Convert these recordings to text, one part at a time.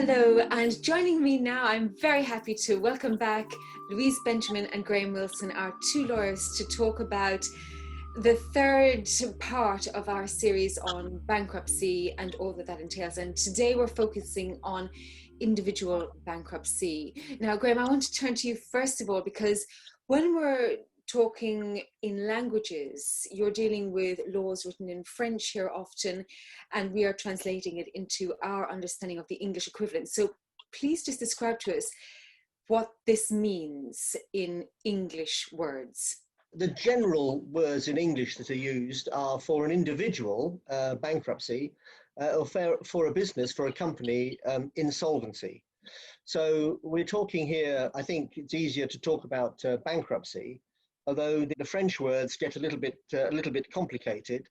Hello, and joining me now, I'm very happy to welcome back Louise Benjamin and Graham Wilson, our two lawyers, to talk about the third part of our series on bankruptcy and all that that entails. And today we're focusing on individual bankruptcy. Now, Graham, I want to turn to you first of all, because when we're talking in languages, you're dealing with laws written in French here often, and we are translating it into our understanding of the English equivalent. So please just describe to us what this means in English words. The general words in English that are used are for an individual, bankruptcy, or for a business, for a company, insolvency. So we're talking here, I think it's easier to talk about bankruptcy, although the French words get a little bit complicated.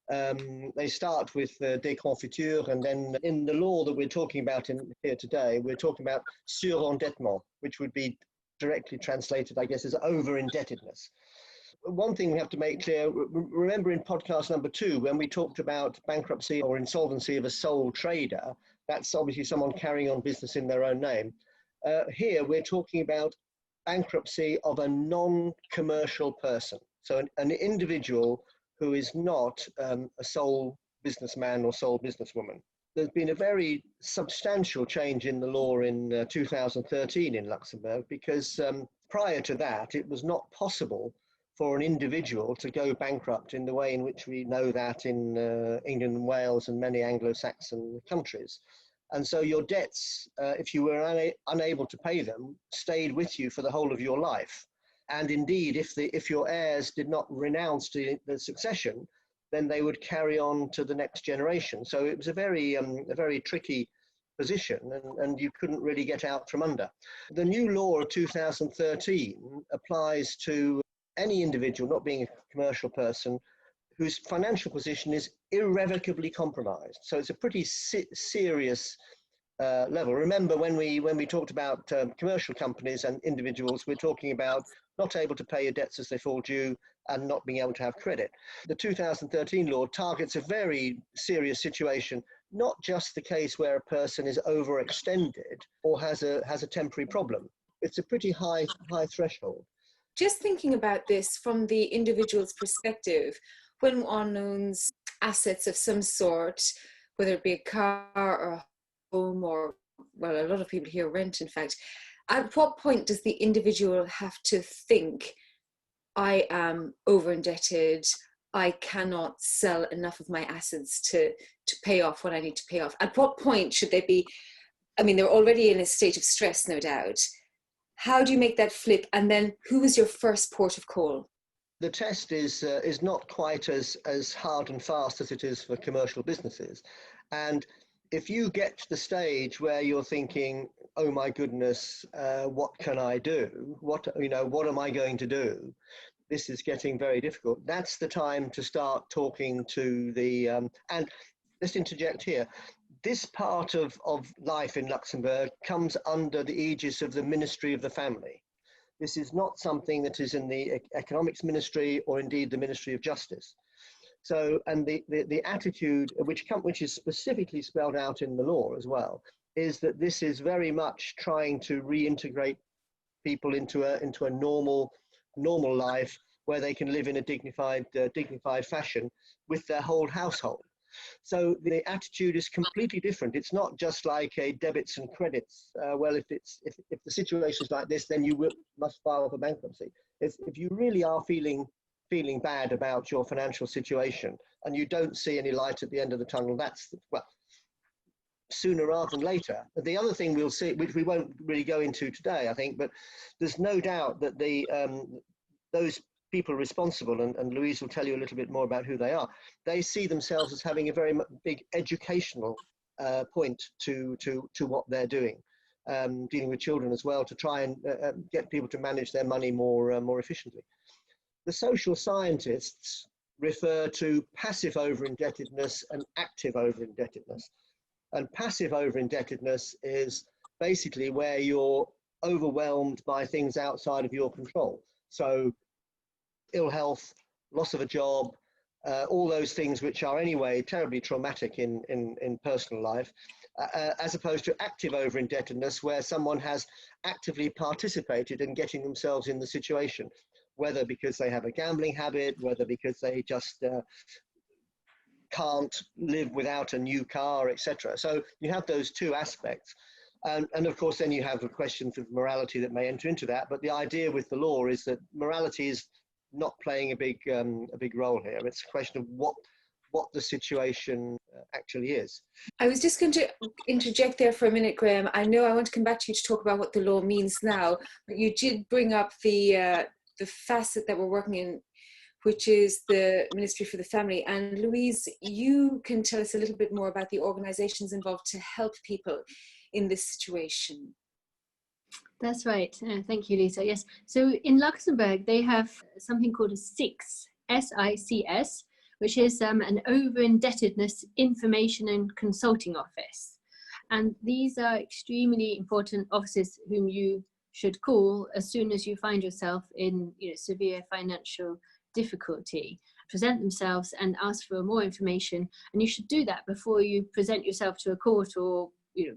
They start with déconfiture, and then in the law that we're talking about here today, we're talking about Surendettement, which would be directly translated, I guess, as over-indebtedness. One thing we have to make clear, remember in podcast number 2, when we talked about bankruptcy or insolvency of a sole trader, that's obviously someone carrying on business in their own name. Here we're talking about bankruptcy of a non-commercial person. So an individual who is not a sole businessman or sole businesswoman. There's been a very substantial change in the law in 2013 in Luxembourg, because prior to that, it was not possible for an individual to go bankrupt in the way in which we know that in England and Wales and many Anglo-Saxon countries. And so your debts, if you were unable to pay them, stayed with you for the whole of your life. And indeed, if your heirs did not renounce the succession, then they would carry on to the next generation. So it was a very tricky position, and you couldn't really get out from under. The new law of 2013 applies to any individual, not being a commercial person, whose financial position is irrevocably compromised. So it's a pretty serious level. Remember, when we talked about commercial companies and individuals, we're talking about not able to pay your debts as they fall due and not being able to have credit. The 2013 law targets a very serious situation, not just the case where a person is overextended or has a temporary problem. It's a pretty high threshold. Just thinking about this from the individual's perspective, when one owns assets of some sort, whether it be a car or a home, or, well, a lot of people here rent, in fact, at what point does the individual have to think, I am over indebted, I cannot sell enough of my assets to pay off what I need to pay off? At what point should they be, I mean, they're already in a state of stress, no doubt. How do you make that flip? And then who is your first port of call? The test is not quite as hard and fast as it is for commercial businesses. And if you get to the stage where you're thinking, oh my goodness, what can I do? What am I going to do? This is getting very difficult. That's the time to start talking to the, and let's interject here. This part of life in Luxembourg comes under the aegis of the Ministry of the Family. This is not something that is in the Economics Ministry or indeed the Ministry of Justice. So, and the attitude, which is specifically spelled out in the law as well, is that this is very much trying to reintegrate people into a normal life where they can live in a dignified fashion with their whole household. So the attitude is completely different. It's not just like a debits and credits. Well, if the situation is like this, then you must file for bankruptcy. If you really are feeling bad about your financial situation and you don't see any light at the end of the tunnel, that's, well, sooner rather than later. The other thing we'll see, which we won't really go into today, I think, but there's no doubt that those people responsible, and Louise will tell you a little bit more about who they are, they see themselves as having a very big educational point to what they're doing, dealing with children as well, to try and get people to manage their money more efficiently. The social scientists refer to passive over-indebtedness and active over-indebtedness. And passive over-indebtedness is basically where you're overwhelmed by things outside of your control. So ill health, loss of a job, all those things which are anyway terribly traumatic in personal life. as opposed to active over-indebtedness, where someone has actively participated in getting themselves in the situation, whether because they have a gambling habit, whether because they just can't live without a new car, etc. So you have those two aspects. And of course, then you have the questions of morality that may enter into that. But the idea with the law is that morality is not playing a big role here. It's a question of what the situation actually is. I was just going to interject there for a minute, Graham. I know I want to come back to you to talk about what the law means now, but you did bring up the facet that we're working in, which is the Ministry for the Family. And Louise, you can tell us a little bit more about the organisations involved to help people in this situation. That's right. Thank you, Lisa. Yes. So in Luxembourg, they have something called a SICS, SICS, which is an over-indebtedness information and consulting office. And these are extremely important offices whom you should call as soon as you find yourself in severe financial difficulty. Present themselves and ask for more information. And you should do that before you present yourself to a court or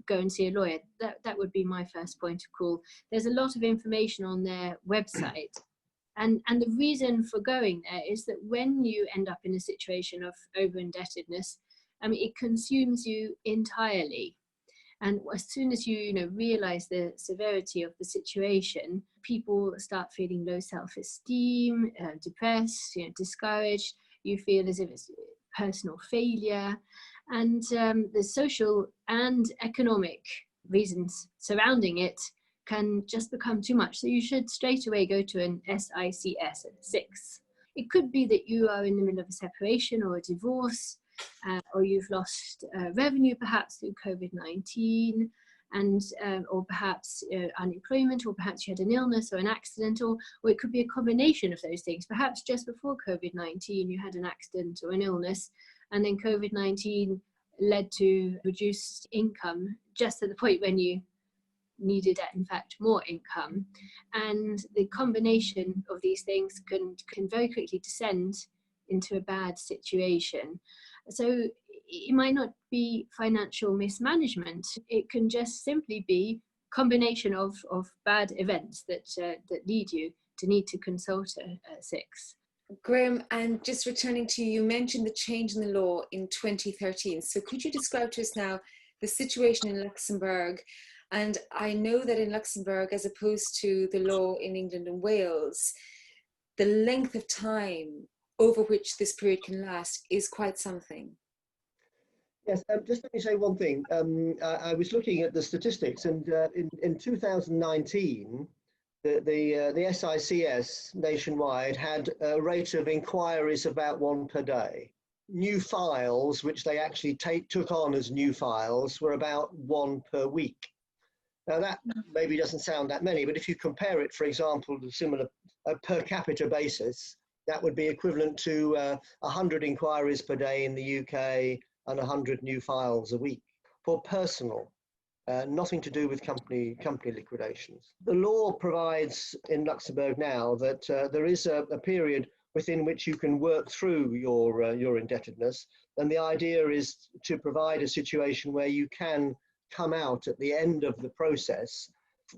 go and see a lawyer. That would be my first point of call. There's a lot of information on their website. And the reason for going there is that when you end up in a situation of over-indebtedness, it consumes you entirely. And as soon as you realize the severity of the situation, people start feeling low self-esteem, depressed, discouraged. You feel as if it's personal failure. And the social and economic reasons surrounding it can just become too much. So you should straight away go to an SICS, 6. It could be that you are in the middle of a separation or a divorce, or you've lost revenue perhaps through COVID-19, and or perhaps unemployment, or perhaps you had an illness or an accident, or it could be a combination of those things. Perhaps just before COVID-19 you had an accident or an illness, and then COVID-19 led to reduced income just at the point when you needed, in fact, more income. And the combination of these things can very quickly descend into a bad situation. So it might not be financial mismanagement. It can just simply be combination of bad events that lead you to need to consult a SICS. Graham, and just returning to you, you mentioned the change in the law in 2013. So could you describe to us now the situation in Luxembourg? And I know that in Luxembourg, as opposed to the law in England and Wales, the length of time over which this period can last is quite something. Yes, just let me say one thing. I was looking at the statistics, and in 2019, the SICS nationwide had a rate of inquiries about 1 per day. New files, which they actually took on as new files, were about 1 per week. Now that maybe doesn't sound that many, but if you compare it, for example, to similar per capita basis, that would be equivalent to 100 inquiries per day in the UK and 100 new files a week for personal. Nothing to do with company liquidations. The law provides in Luxembourg now that there is a period within which you can work through your indebtedness, and the idea is to provide a situation where you can come out at the end of the process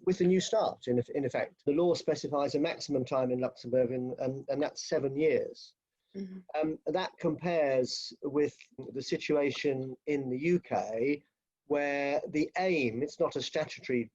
with a new start. In effect, the law specifies a maximum time in Luxembourg, and that's 7 years. Mm-hmm. That compares with the situation in the UK, where the aim, it's not a statutory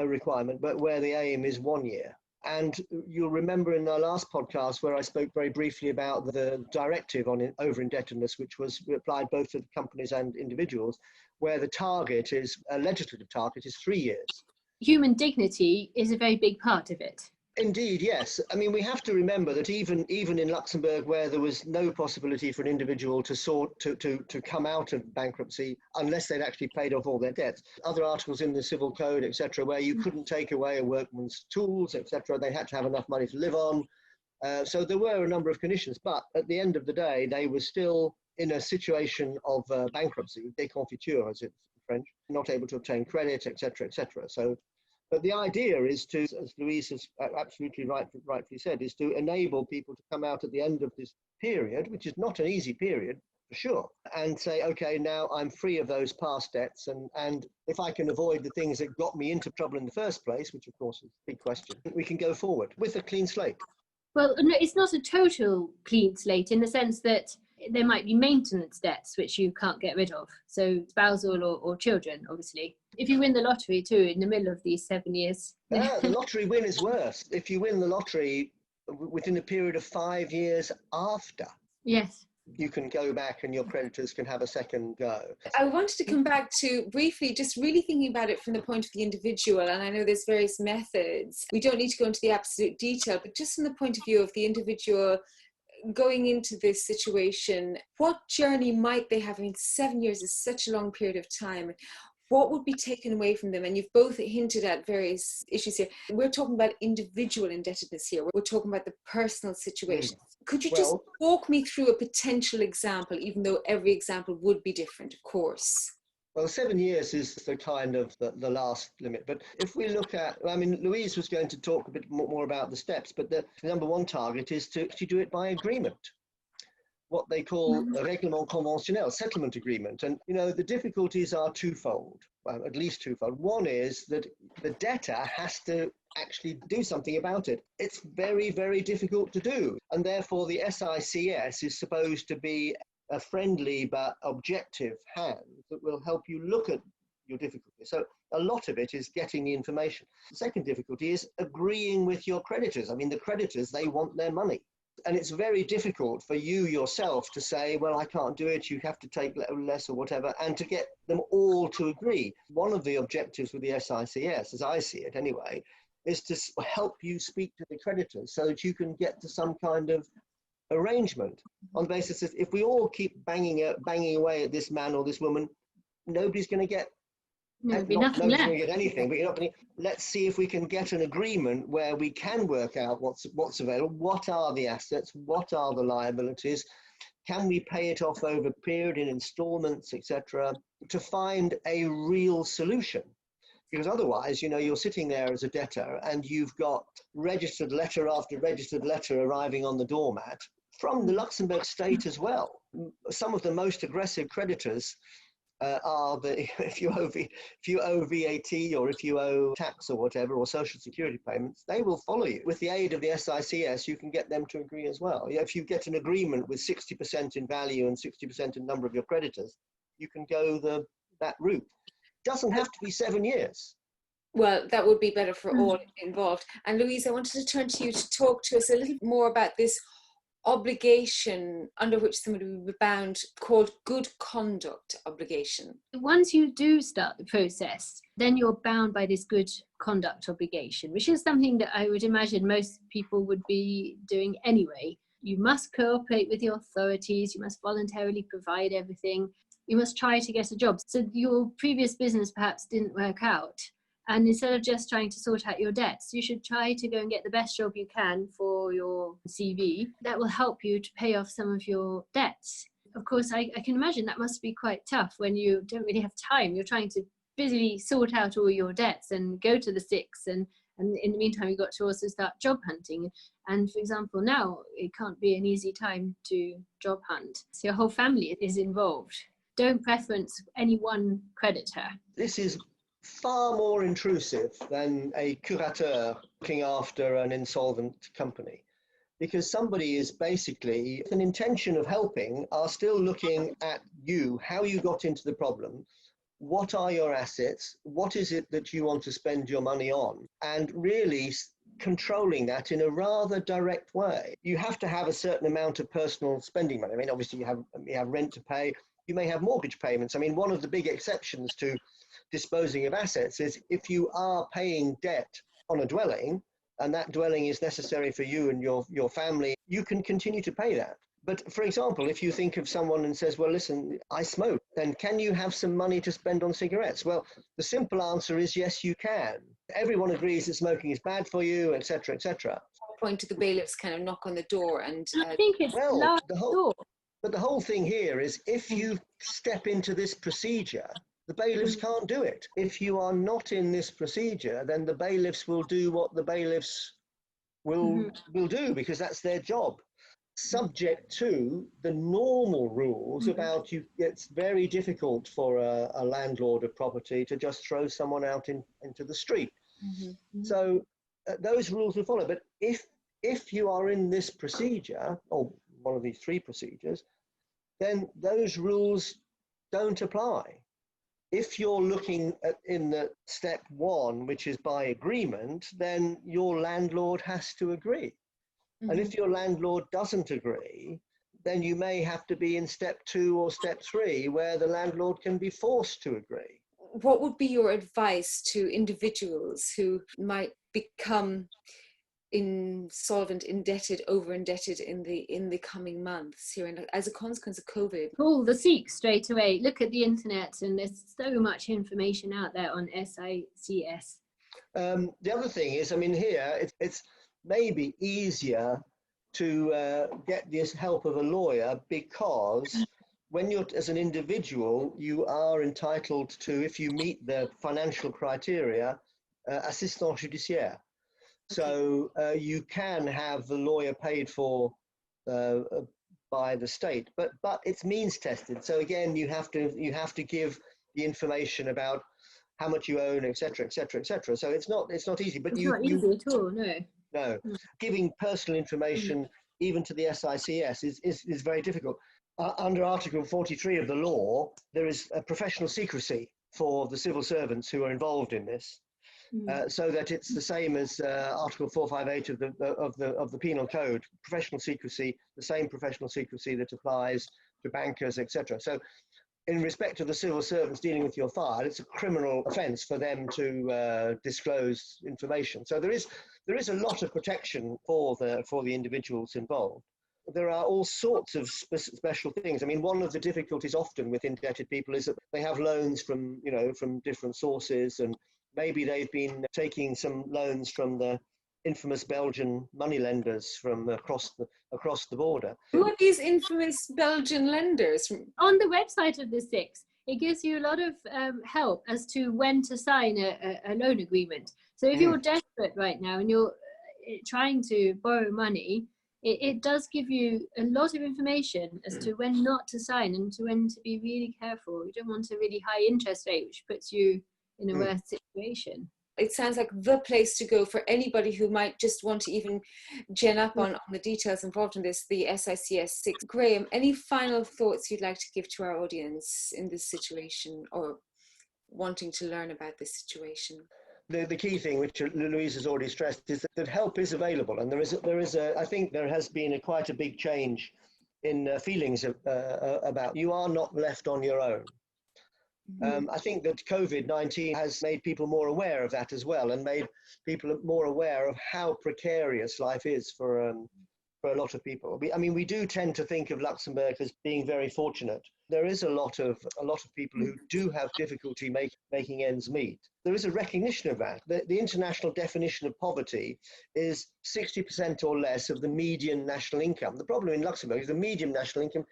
requirement, but where the aim is 1 year. And you'll remember in our last podcast where I spoke very briefly about the directive on over-indebtedness, which was applied both to companies and individuals, where the target is, a legislative target is 3 years. Human dignity is a very big part of it. Indeed, yes. I mean, we have to remember that even in Luxembourg, where there was no possibility for an individual to come out of bankruptcy unless they'd actually paid off all their debts, other articles in the civil code, etc., where you couldn't take away a workman's tools, etc., they had to have enough money to live on. So there were a number of conditions, but at the end of the day, they were still in a situation of bankruptcy, déconfiture, as it's in French, not able to obtain credit, etc., etc. So. But the idea is to, as Louise has absolutely rightfully said, is to enable people to come out at the end of this period, which is not an easy period, for sure, and say, okay, now I'm free of those past debts, and if I can avoid the things that got me into trouble in the first place, which of course is a big question, we can go forward with a clean slate. Well, no, it's not a total clean slate in the sense that there might be maintenance debts which you can't get rid of. So spousal or children, obviously. If you win the lottery too, in the middle of these 7 years. The lottery win is worse. If you win the lottery within a period of 5 years after. Yes. You can go back and your creditors can have a second go. I wanted to come back to briefly, just really thinking about it from the point of the individual, and I know there's various methods. We don't need to go into the absolute detail, but just from the point of view of the individual going into this situation, what journey might they have? I mean, 7 years is such a long period of time. What would be taken away from them? And you've both hinted at various issues here. We're talking about individual indebtedness here. We're talking about the personal situation. Could you just walk me through a potential example, even though every example would be different, of course? Well, 7 years is the kind of the last limit. But if we look at, I mean, Louise was going to talk a bit more about the steps, but the number one target is to actually do it by agreement. What they call a règlement conventionnel, settlement agreement. And, you know, the difficulties are twofold, well, at least twofold. One is that the debtor has to actually do something about it. It's very, very difficult to do. And therefore, the SICS is supposed to be a friendly but objective hand that will help you look at your difficulty. So a lot of it is getting the information. The second difficulty is agreeing with your creditors. I mean, the creditors, they want their money. And it's very difficult for you yourself to say, well, I can't do it, you have to take less or whatever, and to get them all to agree. One of the objectives with the SICS, as I see it anyway, is to help you speak to the creditors so that you can get to some kind of arrangement on the basis that if we all keep banging away at this man or this woman, nobody's going to get nobody's going to get anything. But you're not going to, let's see if we can get an agreement where we can work out what's available, what are the assets, what are the liabilities, can we pay it off over a period in installments, etc., to find a real solution. Because otherwise, you know, you're sitting there as a debtor and you've got registered letter after registered letter arriving on the doormat from the Luxembourg state as well. Some of the most aggressive creditors are if you owe VAT or if you owe tax or whatever, or social security payments, they will follow you. With the aid of the SICS, you can get them to agree as well. If you get an agreement with 60% in value and 60% in number of your creditors, you can go that route. Doesn't have to be 7 years. Well, that would be better for all involved. And Louise, I wanted to turn to you to talk to us a little more about this obligation under which somebody would be bound, called good conduct obligation. Once you do start the process, then you're bound by this good conduct obligation, which is something that I would imagine most people would be doing anyway. You must cooperate with the authorities, you must voluntarily provide everything, you must try to get a job. So your previous business perhaps didn't work out, and instead of just trying to sort out your debts, you should try to go and get the best job you can for your CV. That will help you to pay off some of your debts. Of course, I can imagine that must be quite tough when you don't really have time. You're trying to busily sort out all your debts and go to the SICS, and in the meantime, you've got to also start job hunting. And for example, now it can't be an easy time to job hunt. So your whole family is involved. Don't preference any one creditor. This is far more intrusive than a curateur looking after an insolvent company, because somebody is basically, with an intention of helping, are still looking at you, how you got into the problem, what are your assets, what is it that you want to spend your money on, and really controlling that in a rather direct way. You have to have a certain amount of personal spending money. I mean, obviously you have rent to pay, you may have mortgage payments. I mean, one of the big exceptions to disposing of assets is if you are paying debt on a dwelling, and that dwelling is necessary for you and your family, you can continue to pay that. But for example, if you think of someone and says, well, listen, I smoke, then can you have some money to spend on cigarettes? Well, the simple answer is yes, you can. Everyone agrees that smoking is bad for you, etc., etc. Point to the bailiffs kind of knock on the door and... I think it's door. But the whole thing here is if you step into this procedure, the bailiffs can't do it. If you are not in this procedure, then the bailiffs will do what the bailiffs will do, because that's their job. subject to the normal rules about you. It's very difficult for a landlord of property to just throw someone out into the street. So those rules will follow. But if you are in this procedure, or one of these three procedures, then those rules don't apply. If you're looking at in the step one, which is by agreement, then your landlord has to agree. And if your landlord doesn't agree, then you may have to be in step two or step three, where the landlord can be forced to agree. What would be your advice to individuals who might become insolvent, indebted, over-indebted in the coming months here, as a consequence of COVID? Call the SICS straight away. Look at the internet, and there's so much information out there on SICS. The other thing is, I mean, here it's maybe easier to get this help of a lawyer, because when you're as an individual, you are entitled to, if you meet the financial criteria, assistance judiciaire. So you can have the lawyer paid for by the state, but it's means tested. So again, you have to give the information about how much you own, etc., etc., etc. So it's not easy. But it's not easy at all. No. Giving personal information even to the SICS is very difficult. Under Article 43 of the law, there is a professional secrecy for the civil servants who are involved in this. So that it's the same as Article 458 of the Penal Code, professional secrecy, the same professional secrecy that applies to bankers, etc. So, in respect of the civil servants dealing with your file, it's a criminal offence for them to disclose information. So there is a lot of protection for the individuals involved. There are all sorts of special things. I mean, one of the difficulties often with indebted people is that they have loans from different sources, and maybe they've been taking some loans from the infamous Belgian moneylenders from across the border. Who are these infamous Belgian lenders? On the website of the SICS, it gives you a lot of help as to when to sign a loan agreement. So if you're desperate right now and you're trying to borrow money, it does give you a lot of information as to when not to sign and to when to be really careful. You don't want a really high interest rate, which puts you in a worse situation. It sounds like the place to go for anybody who might just want to even gen up on the details involved in this, the SICS 6. Graham, any final thoughts you'd like to give to our audience in this situation, or wanting to learn about this situation? The key thing, which Louise has already stressed, is that help is available, and I think there has been quite a big change in feelings about you are not left on your own. I think that COVID-19 has made people more aware of that as well, and made people more aware of how precarious life is for a lot of people. We do tend to think of Luxembourg as being very fortunate. There is a lot of people who do have difficulty making ends meet. There is a recognition of that. The international definition of poverty is 60% or less of the median national income. The problem in Luxembourg is the median national income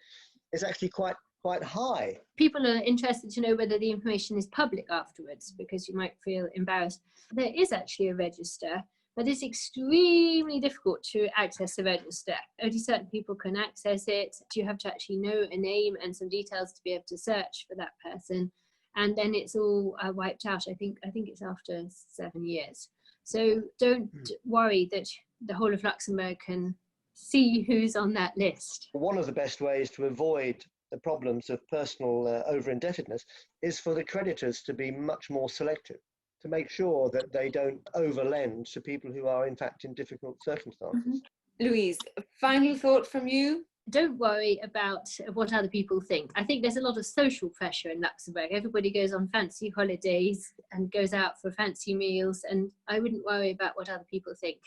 is actually quite high. People are interested to know whether the information is public afterwards, because you might feel embarrassed. There is actually a register, but it's extremely difficult to access the register. Only certain people can access it. You have to actually know a name and some details to be able to search for that person, and then it's all wiped out. I think it's after 7 years. So don't worry that the whole of Luxembourg can see who's on that list. One of the best ways to avoid the problems of personal over-indebtedness is for the creditors to be much more selective, to make sure that they don't overlend to people who are in fact in difficult circumstances. Louise, a final thought from you? Don't worry about what other people think. I think there's a lot of social pressure in Luxembourg. Everybody goes on fancy holidays and goes out for fancy meals, and I wouldn't worry about what other people think.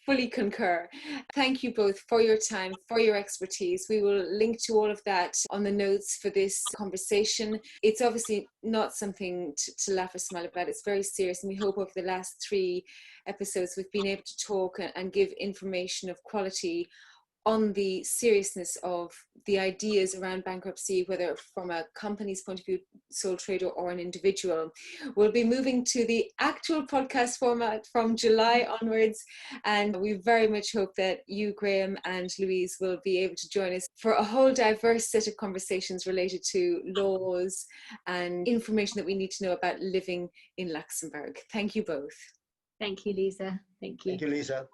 Fully concur. Thank you both for your time, for your expertise. We will link to all of that on the notes for this conversation. It's obviously not something to laugh or smile about. It's very serious, and we hope over the last 3 episodes we've been able to talk and give information of quality on the seriousness of the ideas around bankruptcy, whether from a company's point of view, sole trader, or an individual. We'll be moving to the actual podcast format from July onwards, and we very much hope that you, Graham, and Louise will be able to join us for a whole diverse set of conversations related to laws and information that we need to know about living in Luxembourg. Thank you both. Thank you, Lisa. Thank you. Thank you, Lisa.